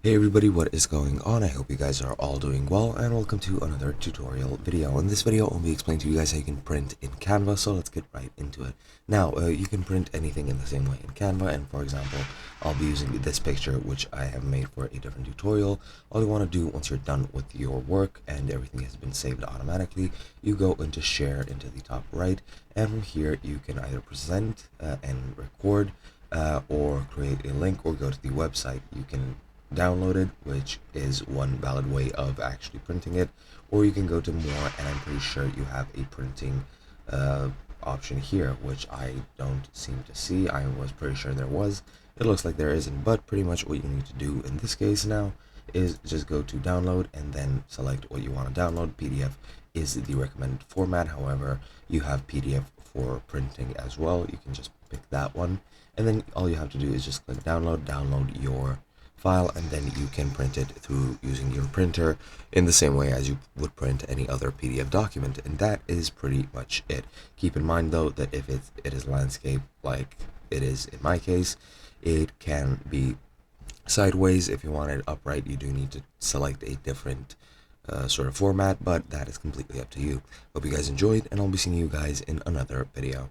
Hey everybody, what is going on? I hope you guys are all doing well, and welcome to another tutorial video. In this video, I'll be explaining to you guys how you can print in Canva, so let's get right into it. Now, you can print anything in the same way in Canva, and for example, I'll be using this picture, which I have made for a different tutorial. All you want to do once you're done with your work and everything has been saved automatically, you go into Share into the top right, and from here, you can either present and record, or create a link, or go to the website. You can download it, which is one valid way of actually printing it, or you can go to more, and I'm pretty sure you have a printing option here, which I don't seem to see. I was pretty sure there was. It looks like there isn't, but pretty much what you need to do in this case now is just go to download and then select what you want to download. PDF is the recommended format. However, you have PDF for printing as well. You can just pick that one, and then all you have to do is just click download your file, and then you can print it through using your printer in the same way as you would print any other PDF document. And that is pretty much it. Keep in mind though that if it is landscape like it is in my case, it can be sideways. If you want it upright, you do need to select a different sort of format, but that is completely up to you. Hope you guys enjoyed, and I'll be seeing you guys in another video.